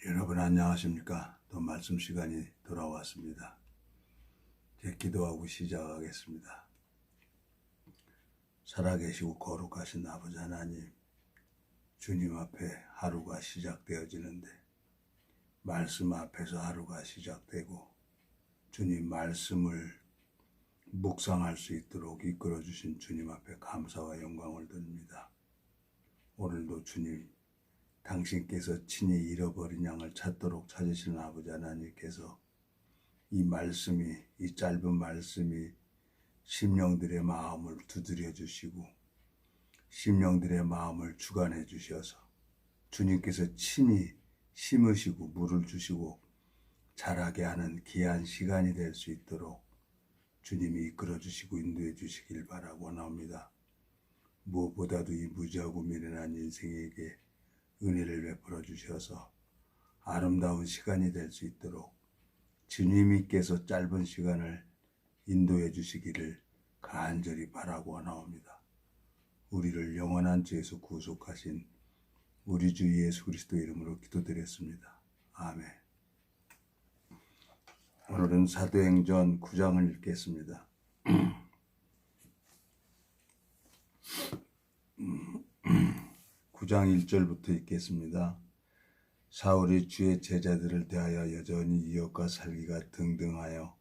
여러분 안녕하십니까? 또 말씀 시간이 돌아왔습니다. 제 기도하고 시작하겠습니다. 살아계시고 거룩하신 아버지 하나님, 주님 앞에 하루가 시작되어지는데 말씀 앞에서 하루가 시작되고 주님 말씀을 묵상할 수 있도록 이끌어주신 주님 앞에 감사와 영광을 드립니다. 오늘도 주님 당신께서 친히 잃어버린 양을 찾도록 찾으시는 아버지 하나님께서 이 말씀이, 이 짧은 말씀이 심령들의 마음을 두드려 주시고 심령들의 마음을 주관해 주셔서 주님께서 친히 심으시고 물을 주시고 자라게 하는 귀한 시간이 될 수 있도록 주님이 이끌어 주시고 인도해 주시길 바라고 나옵니다. 무엇보다도 이 무지하고 미련한 인생에게 은혜를 베풀어 주셔서 아름다운 시간이 될 수 있도록 주님께서 짧은 시간을 인도해 주시기를 간절히 바라고 나옵니다. 우리를 영원한 죄에서 구속하신 우리 주 예수 그리스도 이름으로 기도드렸습니다. 아멘. 오늘은 사도행전 9장을 읽겠습니다. 9장 1절부터 읽겠습니다. 사울이 주의 제자들을 대하여 여전히 이역과 살기가 등등하여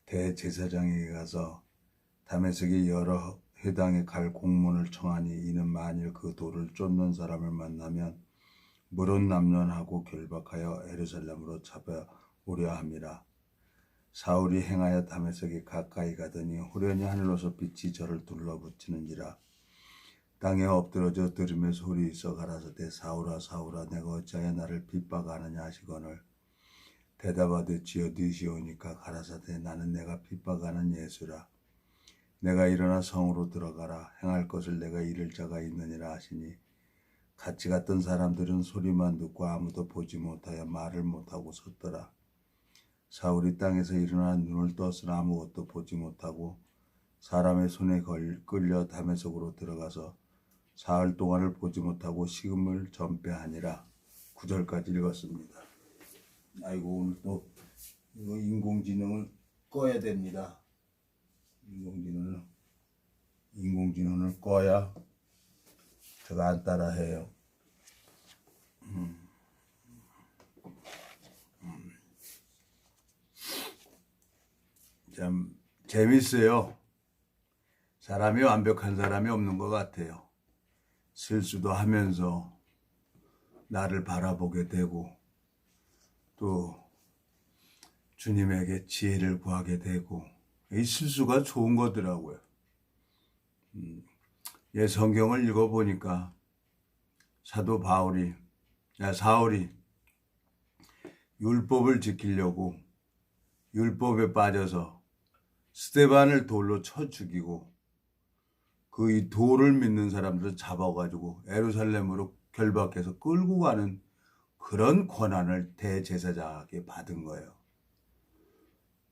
대제사장에게 가서 다메섹의 여러 회당에 갈 공문을 청하니 이는 만일 그 돌을 쫓는 사람을 만나면 물은남론하고 결박하여 예루살렘으로 잡아오려 함이라. 사울이 행하여 다메섹에 가까이 가더니 후련히 하늘로서 빛이 저를 둘러붙이는지라. 땅에 엎드러져 들으며 소리 있어 가라사대 사울아 사울아 내가 어찌하여 나를 핍박하느냐 하시거늘 대답하되 주여 니시오니까 가라사대 나는 내가 핍박하는 예수라. 내가 일어나 성으로 들어가라 행할 것을 내가 이를 자가 있느니라 하시니 같이 갔던 사람들은 소리만 듣고 아무도 보지 못하여 말을 못하고 섰더라. 사울이 땅에서 일어나 눈을 떴으나 아무것도 보지 못하고 사람의 손에 끌려 다메섹으로 들어가서 사흘 동안을 보지 못하고 식음을 전폐하니라. 9절까지 읽었습니다. 아이고 오늘 또 이거 인공지능을 꺼야 됩니다. 인공지능을 꺼야 제가 안 따라해요. 참 재밌어요. 사람이 완벽한 사람이 없는 것 같아요. 실수도 하면서 나를 바라보게 되고 또 주님에게 지혜를 구하게 되고 이 실수가 좋은 거더라고요. 성경을 읽어보니까 사울이 율법을 지키려고 율법에 빠져서 스데반을 돌로 쳐 죽이고 그 이 돌을 믿는 사람들을 잡아가지고 예루살렘으로 결박해서 끌고 가는 그런 권한을 대제사장에게 받은 거예요.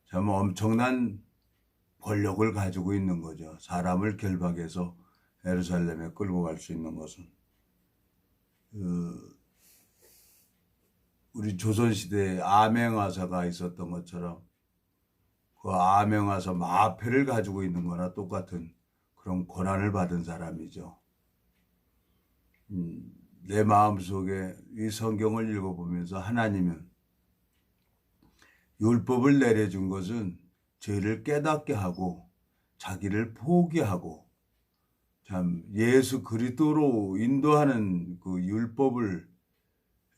참 엄청난 권력을 가지고 있는 거죠. 사람을 결박해서 예루살렘에 끌고 갈 수 있는 것은 우리 조선시대에 암행하사가 있었던 것처럼 그 암행하사 마패를 가지고 있는 거나 똑같은 그런 권한을 받은 사람이죠. 내 마음속에 이 성경을 읽어보면서 하나님은 율법을 내려준 것은 죄를 깨닫게 하고 자기를 포기하고 참 예수 그리스도로 인도하는 그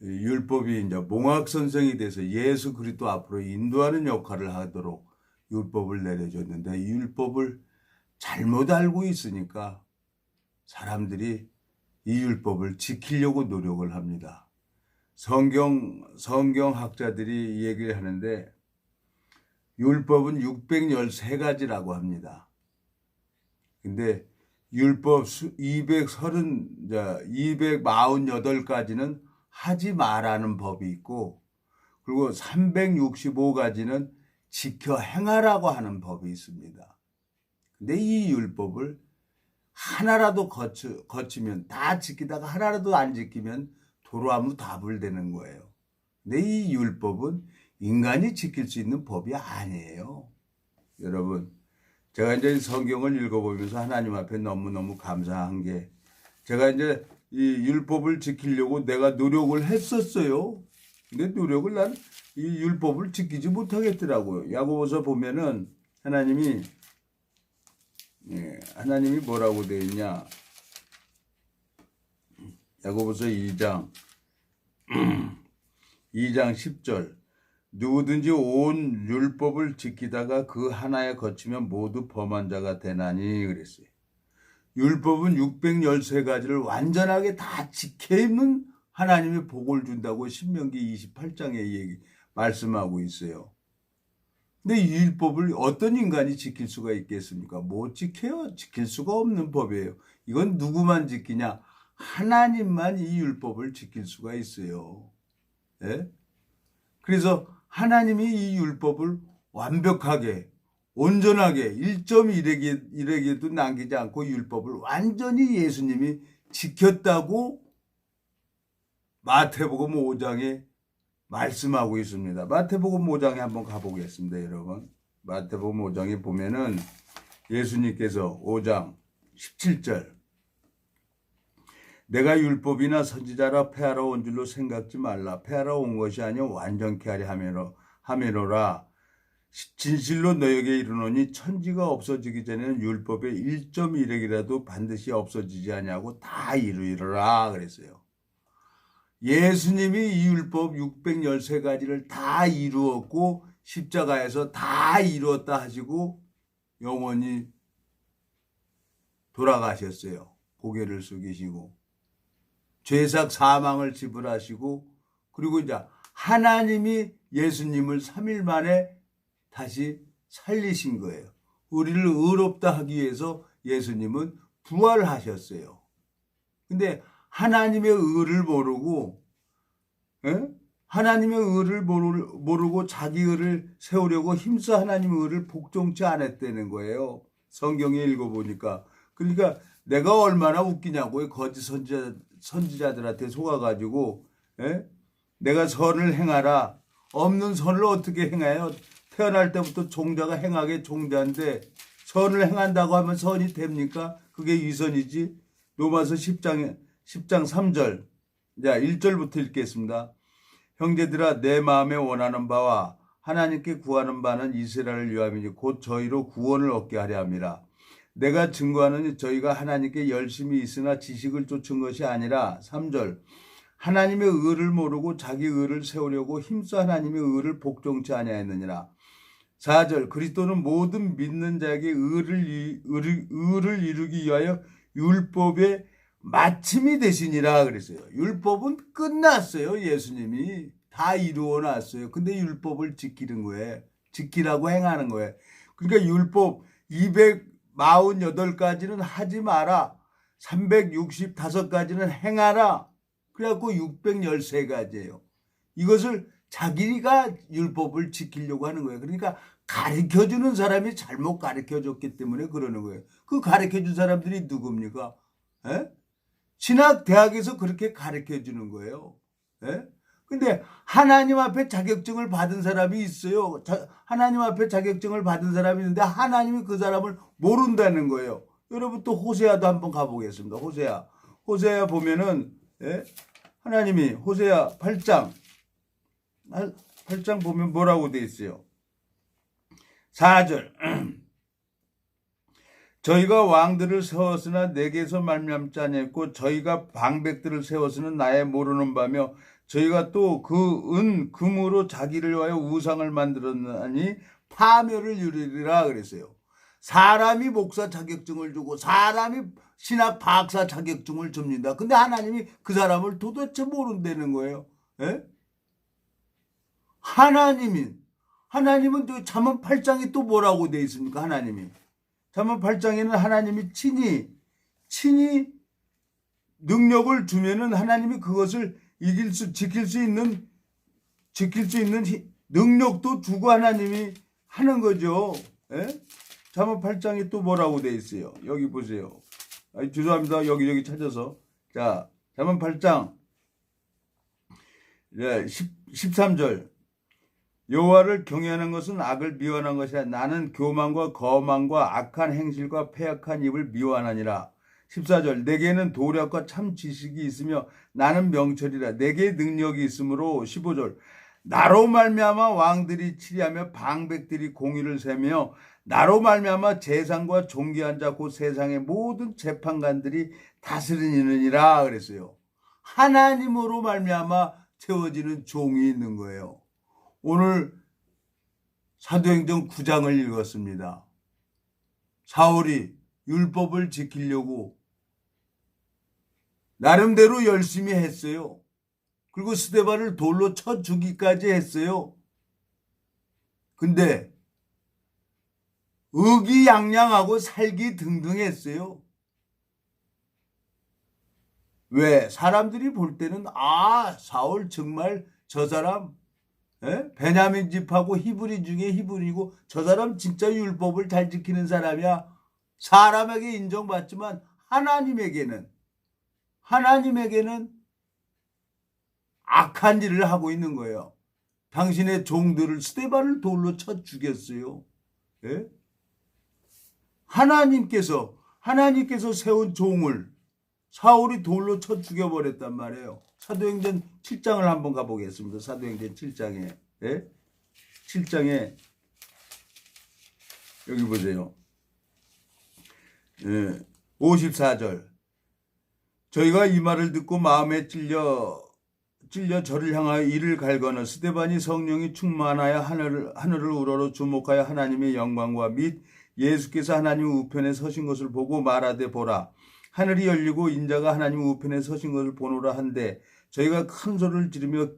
율법이 이제 몽학선생이 돼서 예수 그리스도 앞으로 인도하는 역할을 하도록 율법을 내려줬는데 이 율법을 잘못 알고 있으니까 사람들이 이 율법을 지키려고 노력을 합니다. 성경학자들이 얘기를 하는데 율법은 613가지라고 합니다. 근데 율법 248가지는 하지 말라는 법이 있고 그리고 365가지는 지켜 행하라고 하는 법이 있습니다. 근데 이 율법을 하나라도 거치면 다 지키다가 하나라도 안 지키면 도로아무 답을 되는 거예요. 근데 이 율법은 인간이 지킬 수 있는 법이 아니에요. 여러분, 제가 이제 성경을 읽어보면서 하나님 앞에 너무너무 감사한 게, 제가 이제 이 율법을 지키려고 내가 노력을 했었어요. 근데 노력을 난 이 율법을 지키지 못하겠더라고요. 야고보서 보면은 하나님이 뭐라고 되어 있냐? 야고보서 2장 10절. 누구든지 온 율법을 지키다가 그 하나에 거치면 모두 범한 자가 되나니 그랬어요. 율법은 613가지를 완전하게 다 지켜있는 하나님이 복을 준다고 신명기 28장에 말씀하고 있어요. 근데 이 율법을 어떤 인간이 지킬 수가 있겠습니까? 못 지켜요. 지킬 수가 없는 법이에요. 이건 누구만 지키냐? 하나님만 이 율법을 지킬 수가 있어요. 예? 그래서 하나님이 이 율법을 완벽하게, 온전하게 1.1에게도 남기지 않고 율법을 완전히 예수님이 지켰다고 마태복음 5장에 말씀하고 있습니다. 마태복음 5장에 한번 가보겠습니다, 여러분. 마태복음 5장에 보면은 예수님께서 5장 17절. 내가 율법이나 선지자라 폐하러 온 줄로 생각지 말라. 폐하러 온 것이 아니요 완전케 하려 함이로라. 진실로 너에게 이르노니 천지가 없어지기 전에는 율법의 1.1핵이라도 반드시 없어지지 아니하고 다 이루리라 그랬어요. 예수님이 이 율법 613가지를 다 이루었고 십자가에서 다 이루었다 하시고 영원히 돌아가셨어요. 고개를 숙이시고 죄삭 사망을 지불하시고, 그리고 이제 하나님이 예수님을 3일 만에 다시 살리신 거예요. 우리를 의롭다 하기 위해서 예수님은 부활하셨어요. 근데 하나님의 의를 모르고, 하나님의 의를 모르고 자기 의를 세우려고 힘써 하나님의 의를 복종치 않았다는 거예요. 성경에 읽어보니까. 그러니까 내가 얼마나 웃기냐고요. 거짓 선지자들한테 속아가지고, 내가 선을 행하라. 없는 선을 어떻게 행해요? 태어날 때부터 종자가 행하게 종자인데 선을 행한다고 하면 선이 됩니까? 그게 위선이지. 로마서 10장 3절. 자, 1절부터 읽겠습니다. 형제들아, 내 마음에 원하는 바와 하나님께 구하는 바는 이스라엘을 위함이니 곧 저희로 구원을 얻게 하려 함이라. 내가 증거하는 저희가 하나님께 열심히 있으나 지식을 쫓은 것이 아니라 3절. 하나님의 의를 모르고 자기 의를 세우려고 힘써 하나님의 의를 복종치 아니하였느니라. 4절. 그리스도는 모든 믿는 자에게 의를 이루기 위하여 율법의 마침이 되시니라 그랬어요. 율법은 끝났어요. 예수님이 다 이루어 놨어요. 근데 율법을 지키는 거예요. 지키라고 행하는 거예요. 그러니까 율법 248가지는 하지 마라. 365가지는 행하라. 그래갖고 613가지예요. 이것을 자기가 율법을 지키려고 하는 거예요. 그러니까 가르쳐주는 사람이 잘못 가르쳐줬기 때문에 그러는 거예요. 그 가르쳐준 사람들이 누굽니까? 신학대학에서 그렇게 가르쳐주는 거예요. 근데 하나님 앞에 자격증을 받은 사람이 있어요. 하나님 앞에 자격증을 받은 사람이 있는데 하나님이 그 사람을 모른다는 거예요. 여러분 또 호세아도 한번 가보겠습니다. 호세아 보면은 하나님이 호세아 8장 보면 뭐라고 돼 있어요? 4절. 저희가 왕들을 세웠으나 내게서 말미암지 아니했고 저희가 방백들을 세웠으나 나의 모르는 바며 저희가 또 그 은 금으로 자기를 위하여 우상을 만들었나니 파멸을 이루리라 그랬어요. 사람이 목사 자격증을 주고 사람이 신학 박사 자격증을 줍니다. 근데 하나님이 그 사람을 도대체 모른다는 거예요. 하나님은 또 잠언 8장이 또 뭐라고 돼 있습니까? 하나님이 잠언 8장에는 하나님이 친히 능력을 주면은 하나님이 그것을 지킬 수 있는 능력도 주고 하나님이 하는 거죠. 잠언 8장이 또 뭐라고 돼 있어요? 여기 보세요. 죄송합니다. 여기 찾아서. 자, 잠언 8장 13절 여호와를 경외하는 것은 악을 미워하는 것이라. 나는 교만과 거만과 악한 행실과 패악한 입을 미워하나니라. 14절 내게는 도력과 참 지식이 있으며 나는 명철이라. 내게 능력이 있으므로. 15절 나로 말미암아 왕들이 치리하며 방백들이 공의를 세며 나로 말미암아 재상과 존귀한 자 곧 세상의 모든 재판관들이 다스리느니라 그랬어요. 하나님으로 말미암아 채워지는 종이 있는 거예요. 오늘 사도행전 9장을 읽었습니다. 사울이 율법을 지키려고 나름대로 열심히 했어요. 그리고 스데반을 돌로 쳐 죽이기까지 했어요. 근데 의기양양하고 살기 등등했어요. 왜? 사람들이 볼 때는 사울 정말 저 사람 베냐민 집하고 히브리 중에 히브리고 저 사람 진짜 율법을 잘 지키는 사람이야. 사람에게 인정받지만 하나님에게는 악한 일을 하고 있는 거예요. 당신의 종들을 스데반을 돌로 쳐 죽였어요. 예? 하나님께서 세운 종을 사울이 돌로 쳐 죽여버렸단 말이에요. 사도행전 7장을 한번 가보겠습니다. 사도행전 7장에 7장에 여기 보세요. 54절 저희가 이 말을 듣고 마음에 찔려 저를 향하여 이를 갈거는 스데반이 성령이 충만하여 하늘을 우러러 주목하여 하나님의 영광과 및 예수께서 하나님 우편에 서신 것을 보고 말하되 보라 하늘이 열리고 인자가 하나님 우편에 서신 것을 보노라 한데 저희가 큰 소리를 지르며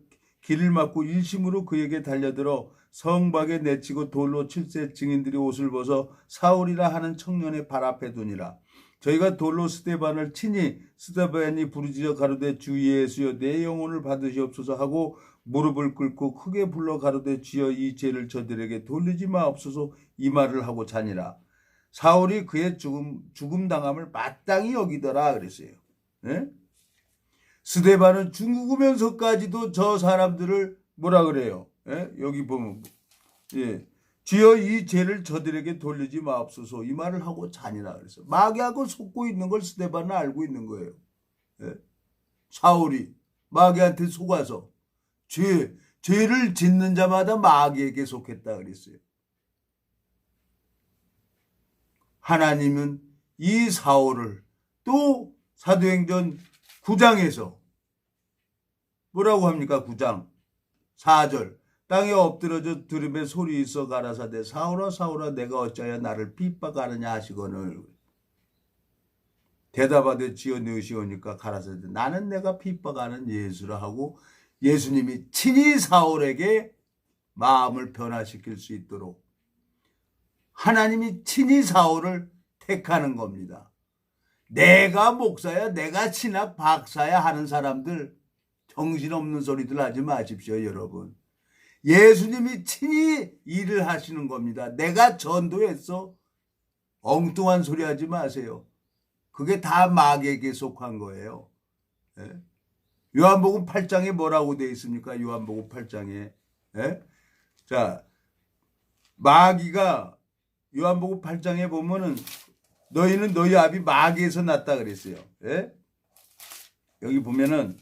길을 막고 일심으로 그에게 달려들어 성밖에 내치고 돌로 칠세 증인들이 옷을 벗어 사울이라 하는 청년의 발 앞에 두니라. 저희가 돌로 스데반을 치니 스데반이 부르짖어 가로되 주 예수여 내 영혼을 받으시옵소서 하고 무릎을 꿇고 크게 불러 가로되 주여 이 죄를 저들에게 돌리지 마옵소서 이 말을 하고 자니라. 사울이 그의 죽음 당함을 마땅히 여기더라 그랬어요. 네? 스데반은 죽으면서까지도 저 사람들을 뭐라 그래요? 예? 여기 보면 주여 이 죄를 저들에게 돌리지 마옵소서 이 말을 하고 자니라 그랬어요. 마귀하고 속고 있는 걸 스데반은 알고 있는 거예요. 예? 사울이 마귀한테 속아서 죄를 짓는 자마다 마귀에게 속했다 그랬어요. 하나님은 이 사울을 또 사도행전 9장에서 뭐라고 합니까? 9장 4절 땅에 엎드러져 들음에 소리 있어 가라사대 사울아 사울아 내가 어찌하여 나를 핍박하느냐 하시거늘 대답하되 주여 누구시오니까 가라사대 나는 내가 핍박하는 예수라 하고 예수님이 친히 사울에게 마음을 변화시킬 수 있도록 하나님이 친히 사울을 택하는 겁니다. 내가 목사야 내가 신학 박사야 하는 사람들 정신없는 소리들 하지 마십시오 여러분. 예수님이 친히 일을 하시는 겁니다. 내가 전도했어? 엉뚱한 소리 하지 마세요. 그게 다 마귀에게 속한 거예요. 예? 요한복음 8장에 뭐라고 되어 있습니까? 요한복음 8장에 자 마귀가 요한복음 8장에 보면은 너희는 너희 아비 마귀에서 났다 그랬어요. 예? 여기 보면은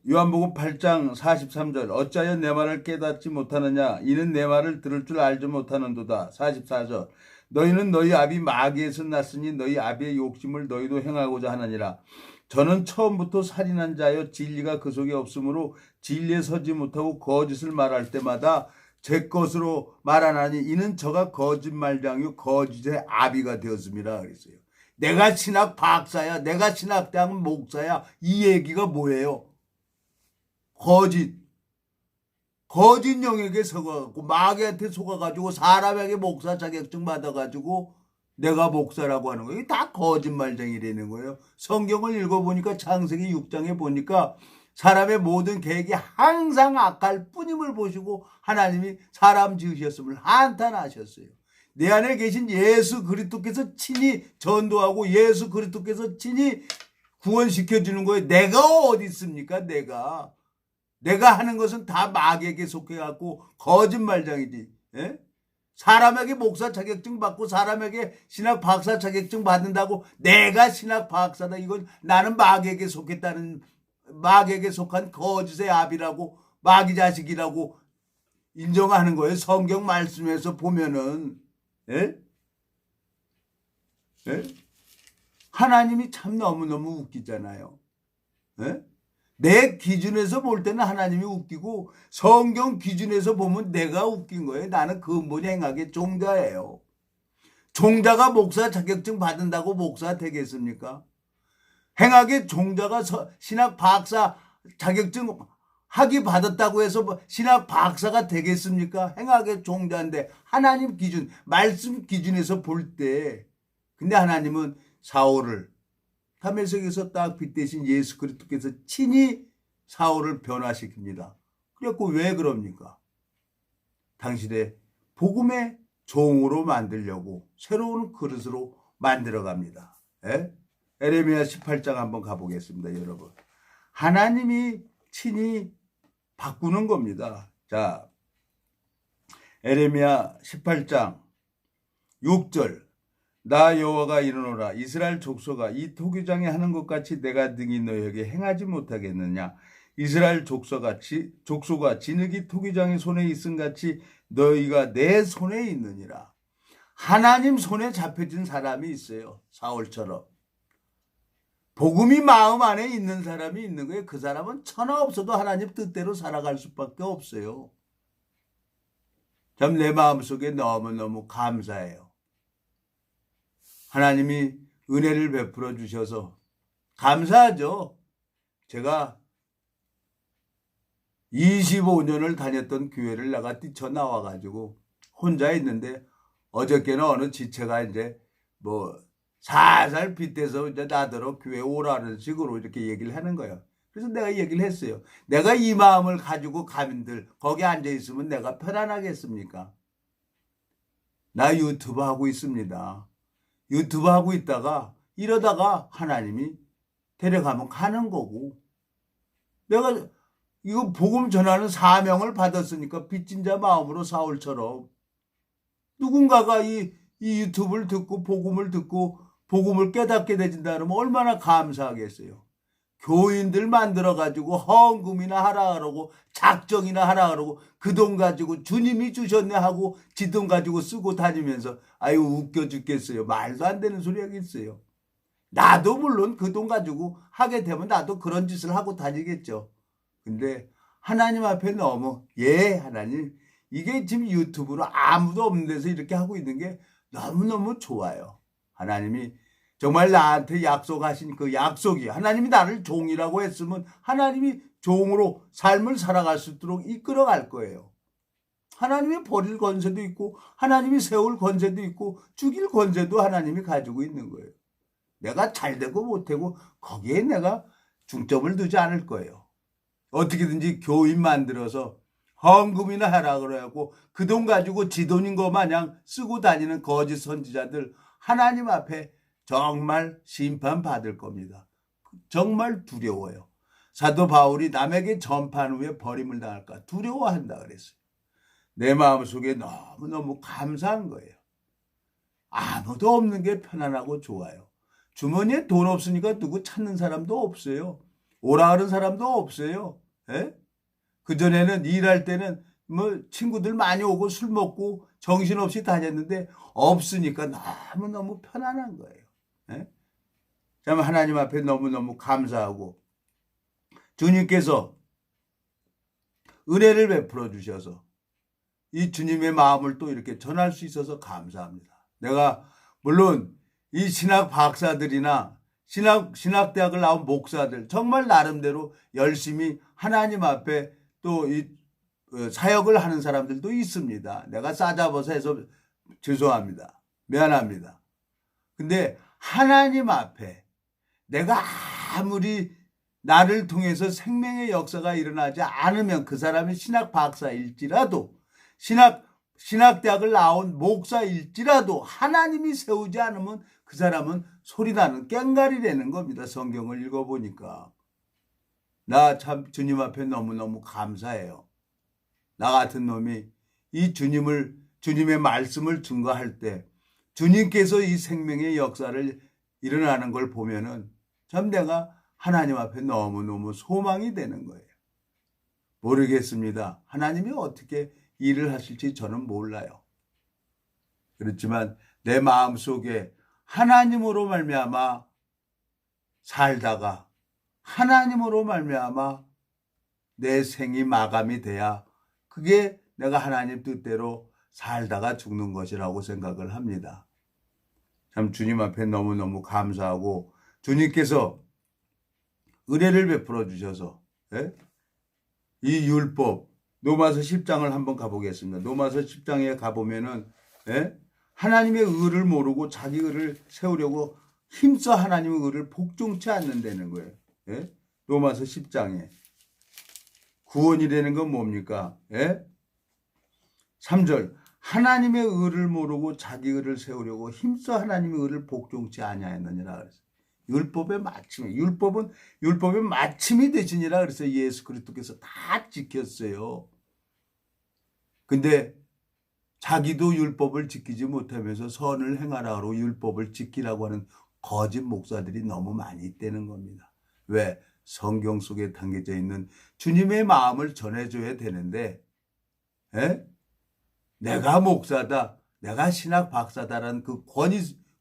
요한복음 8장 43절 어찌하여 내 말을 깨닫지 못하느냐 이는 내 말을 들을 줄 알지 못하는도다. 44절 너희는 너희 아비 마귀에서 났으니 너희 아비의 욕심을 너희도 행하고자 하느니라. 저는 처음부터 살인한 자여 진리가 그 속에 없으므로 진리에 서지 못하고 거짓을 말할 때마다 제 것으로 말하나니 이는 저가 거짓말장이요 거짓의 아비가 되었습니다 그랬어요. 내가 신학 박사야 내가 신학대학 목사야 이 얘기가 뭐예요? 거짓 영에게 속아가지고 마귀한테 속아가지고 사람에게 목사 자격증 받아가지고 내가 목사라고 하는 거예요. 이게 다 거짓말쟁이라는 거예요. 성경을 읽어보니까 창세기 6장에 보니까 사람의 모든 계획이 항상 악할 뿐임을 보시고 하나님이 사람 지으셨음을 한탄하셨어요. 내 안에 계신 예수 그리스도께서 친히 전도하고 예수 그리스도께서 친히 구원시켜주는 거예요. 내가 어디 있습니까? 내가 하는 것은 다 마귀에게 속해갖고 거짓말장이지. 예? 사람에게 목사 자격증 받고 사람에게 신학 박사 자격증 받는다고 내가 신학 박사다, 이건 나는 마귀에게 속한 거짓의 아비라고, 마귀 자식이라고 인정하는 거예요. 성경 말씀에서 보면은. 예? 예? 하나님이 참 너무너무 웃기잖아요. 예? 내 기준에서 볼 때는 하나님이 웃기고 성경 기준에서 보면 내가 웃긴 거예요. 나는 근본 행하게 종자예요. 종자가 목사 자격증 받는다고 목사 되겠습니까? 행하게 종자가 신학 박사 자격증 학위 받았다고 해서 신학 박사가 되겠습니까? 행하게 종자인데 하나님 기준, 말씀 기준에서 볼 때, 근데 하나님은 사울을 다메섹에서 딱 빗대신 예수 그리스도께서 친히 사울을 변화시킵니다. 그래갖고 왜 그럽니까? 당신의 복음의 종으로 만들려고 새로운 그릇으로 만들어갑니다. 예? 에레미야 18장 한번 가보겠습니다, 여러분. 하나님이 친히 바꾸는 겁니다. 자, 에레미야 18장 6절. 나 여호와가 이르노라. 이스라엘 족속아, 이 토기장이 하는 것 같이 내가 능히 너희에게 행하지 못하겠느냐. 이스라엘 족속아 진흙이 토기장의 손에 있음 같이 너희가 내 손에 있느니라. 하나님 손에 잡혀진 사람이 있어요. 사울처럼. 복음이 마음 안에 있는 사람이 있는 거예요. 그 사람은 천하 없어도 하나님 뜻대로 살아갈 수밖에 없어요. 참 내 마음속에 너무너무 감사해요. 하나님이 은혜를 베풀어 주셔서 감사하죠. 제가 25년을 다녔던 교회를 내가 뛰쳐나와가지고 혼자 있는데 어저께는 어느 지체가 이제 뭐 살살 빗대서 이제 나더러 교회 오라는 식으로 이렇게 얘기를 하는 거예요. 그래서 내가 얘기를 했어요. 내가 이 마음을 가지고 가민들 거기 앉아있으면 내가 편안하겠습니까? 나 유튜브 하고 있습니다. 유튜브 하고 있다가 이러다가 하나님이 데려가면 가는 거고, 내가 이거 복음 전하는 사명을 받았으니까 빚진 자 마음으로 사울처럼 누군가가 이 유튜브를 듣고 복음을 듣고 복음을 깨닫게 되진다 그러면 얼마나 감사하겠어요. 교인들 만들어가지고 헌금이나 하라 그러고 작정이나 하라 그러고 그 돈 가지고 주님이 주셨네 하고 지 돈 가지고 쓰고 다니면서 아유 웃겨 죽겠어요. 말도 안 되는 소리 하겠어요. 나도 물론 그 돈 가지고 하게 되면 나도 그런 짓을 하고 다니겠죠. 근데 하나님 앞에 너무 하나님 이게 지금 유튜브로 아무도 없는 데서 이렇게 하고 있는 게 너무너무 좋아요. 하나님이 정말 나한테 약속하신 그 약속이, 하나님이 나를 종이라고 했으면 하나님이 종으로 삶을 살아갈 수 있도록 이끌어갈 거예요. 하나님이 버릴 권세도 있고 하나님이 세울 권세도 있고 죽일 권세도 하나님이 가지고 있는 거예요. 내가 잘되고 못되고 거기에 내가 중점을 두지 않을 거예요. 어떻게든지 교인 만들어서 헌금이나 하라 그래갖고 그 돈 가지고 지 돈인 거 마냥 쓰고 다니는 거짓 선지자들 하나님 앞에 정말 심판받을 겁니다. 정말 두려워요. 사도 바울이 남에게 전파한 후에 버림을 당할까 두려워한다 그랬어요. 내 마음속에 너무너무 감사한 거예요. 아무도 없는 게 편안하고 좋아요. 주머니에 돈 없으니까 누구 찾는 사람도 없어요. 오라 하는 사람도 없어요. 에? 그전에는 일할 때는 뭐 친구들 많이 오고 술 먹고 정신없이 다녔는데 없으니까 너무너무 편안한 거예요. 에? 참 하나님 앞에 너무너무 감사하고 주님께서 은혜를 베풀어 주셔서 이 주님의 마음을 또 이렇게 전할 수 있어서 감사합니다. 내가 물론 이 신학 박사들이나 신학대학을 나온 목사들 정말 나름대로 열심히 하나님 앞에 또 이 사역을 하는 사람들도 있습니다. 내가 싸잡아서 해서 죄송합니다. 미안합니다. 근데 하나님 앞에 내가 아무리 나를 통해서 생명의 역사가 일어나지 않으면 그 사람이 신학 박사일지라도 신학대학을 나온 목사일지라도 하나님이 세우지 않으면 그 사람은 소리나는 깽가리라는 겁니다. 성경을 읽어보니까. 나 참 주님 앞에 너무너무 감사해요. 나 같은 놈이 이 주님의 말씀을 증거할 때 주님께서 이 생명의 역사를 일어나는 걸 보면은 참 내가 하나님 앞에 너무너무 소망이 되는 거예요. 모르겠습니다. 하나님이 어떻게 일을 하실지 저는 몰라요. 그렇지만 내 마음속에 하나님으로 말미암아 살다가 하나님으로 말미암아 내 생이 마감이 돼야 그게 내가 하나님 뜻대로 살다가 죽는 것이라고 생각을 합니다. 참 주님 앞에 너무너무 감사하고 주님께서 은혜를 베풀어 주셔서 이 율법 로마서 10장을 한번 가보겠습니다. 로마서 10장에 가보면은 하나님의 의를 모르고 자기 의를 세우려고 힘써 하나님의 의를 복종치 않는다는 거예요. 로마서 10장에 구원이 되는 건 뭡니까? 3절 하나님의 의를 모르고 자기 의를 세우려고 힘써 하나님의 의를 복종치 아니하였느니라 그랬어요. 율법의 마침이 율법의 마침이 되시니라 그래서 예수 그리스도께서 다 지켰어요. 근데 자기도 율법을 지키지 못하면서 선을 행하라고 율법을 지키라고 하는 거짓 목사들이 너무 많이 있다는 겁니다. 왜? 성경 속에 담겨져 있는 주님의 마음을 전해줘야 되는데 내가 목사다, 내가 신학 박사다라는 그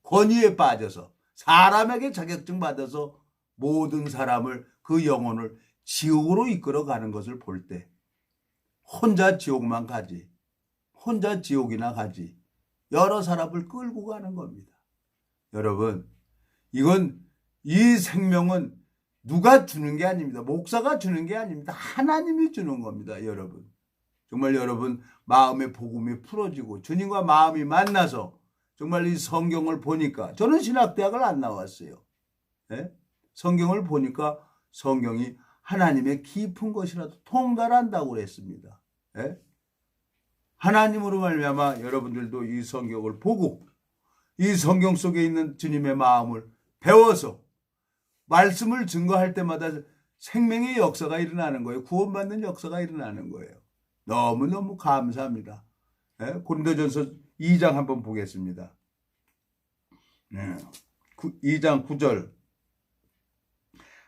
권위에 빠져서 사람에게 자격증 받아서 모든 사람을 그 영혼을 지옥으로 이끌어가는 것을 볼 때 혼자 지옥만 가지, 혼자 지옥이나 가지 여러 사람을 끌고 가는 겁니다. 여러분, 이 생명은 누가 주는 게 아닙니다. 목사가 주는 게 아닙니다. 하나님이 주는 겁니다. 여러분, 정말 여러분 마음의 복음이 풀어지고 주님과 마음이 만나서 정말 이 성경을 보니까 저는 신학대학을 안 나왔어요. 성경을 보니까 성경이 하나님의 깊은 것이라도 통달한다고 그랬습니다. 하나님으로 말미암아 여러분들도 이 성경을 보고 이 성경 속에 있는 주님의 마음을 배워서 말씀을 증거할 때마다 생명의 역사가 일어나는 거예요. 구원받는 역사가 일어나는 거예요. 너무너무 감사합니다. 고린도전서 2장 한번 보겠습니다. 2장 9절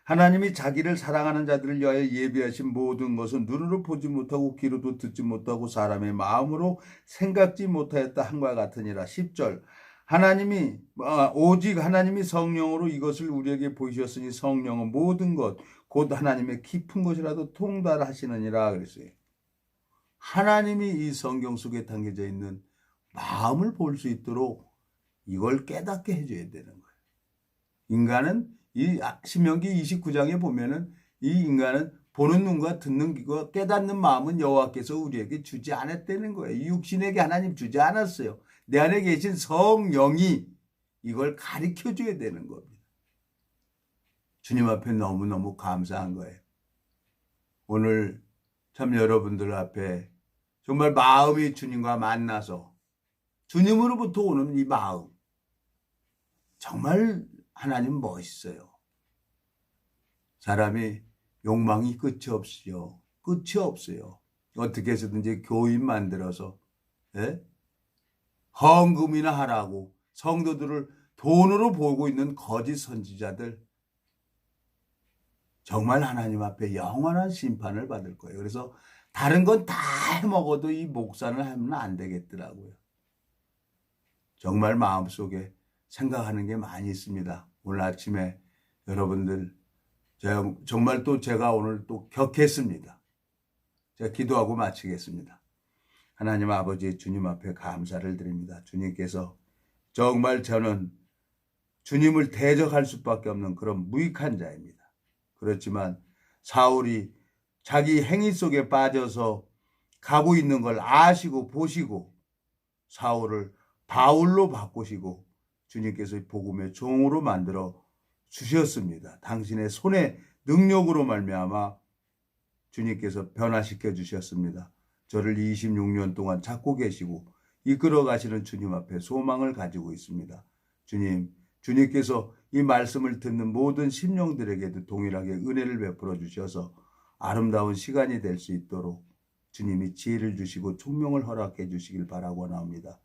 하나님이 자기를 사랑하는 자들을 위하여 예비하신 모든 것은 눈으로 보지 못하고 귀로도 듣지 못하고 사람의 마음으로 생각지 못하였다 한과 같으니라. 10절 오직 하나님이 성령으로 이것을 우리에게 보이셨으니 성령은 모든 것 곧 하나님의 깊은 것이라도 통달하시느니라 그랬어요. 하나님이 이 성경 속에 담겨져 있는 마음을 볼 수 있도록 이걸 깨닫게 해줘야 되는 거예요. 인간은 이 신명기 29장에 보면은 이 인간은 보는 눈과 듣는 귀와 깨닫는 마음은 여호와께서 우리에게 주지 않았다는 거예요. 이 육신에게 하나님 주지 않았어요. 내 안에 계신 성령이 이걸 가르쳐 줘야 되는 겁니다. 주님 앞에 너무너무 감사한 거예요. 오늘 참 여러분들 앞에 정말 마음이 주님과 만나서 주님으로부터 오는 이 마음 정말 하나님 멋있어요. 사람이 욕망이 끝이 없어요. 끝이 없어요. 어떻게 해서든지 교인 만들어서 헌금이나 하라고 성도들을 돈으로 보고 있는 거짓 선지자들 정말 하나님 앞에 영원한 심판을 받을 거예요. 그래서 다른 건 다 해먹어도 이 목사를 하면 안 되겠더라고요. 정말 마음속에 생각하는 게 많이 있습니다. 오늘 아침에 여러분들 정말 또 제가 오늘 또 격했습니다. 제가 기도하고 마치겠습니다. 하나님 아버지 주님 앞에 감사를 드립니다. 주님께서 정말 저는 주님을 대적할 수밖에 없는 그런 무익한 자입니다. 그렇지만 사울이 자기 행위 속에 빠져서 가고 있는 걸 아시고 보시고 사울을 바울로 바꾸시고 주님께서 복음의 종으로 만들어 주셨습니다. 당신의 손의 능력으로 말미암아 주님께서 변화시켜 주셨습니다. 저를 26년 동안 찾고 계시고 이끌어 가시는 주님 앞에 소망을 가지고 있습니다. 주님께서 이 말씀을 듣는 모든 심령들에게도 동일하게 은혜를 베풀어 주셔서 아름다운 시간이 될 수 있도록 주님이 지혜를 주시고 총명을 허락해 주시길 바라고나옵니다.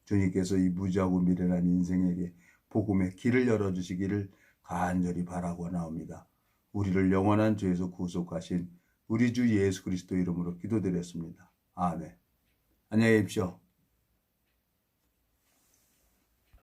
주님께서 이 무지하고 미련한 인생에게 복음의 길을 열어주시기를 간절히 바라고나옵니다. 우리를 영원한 죄에서 구속하신 우리 주 예수 그리스도 이름으로 기도드렸습니다. 아멘. 안녕히 계십시오.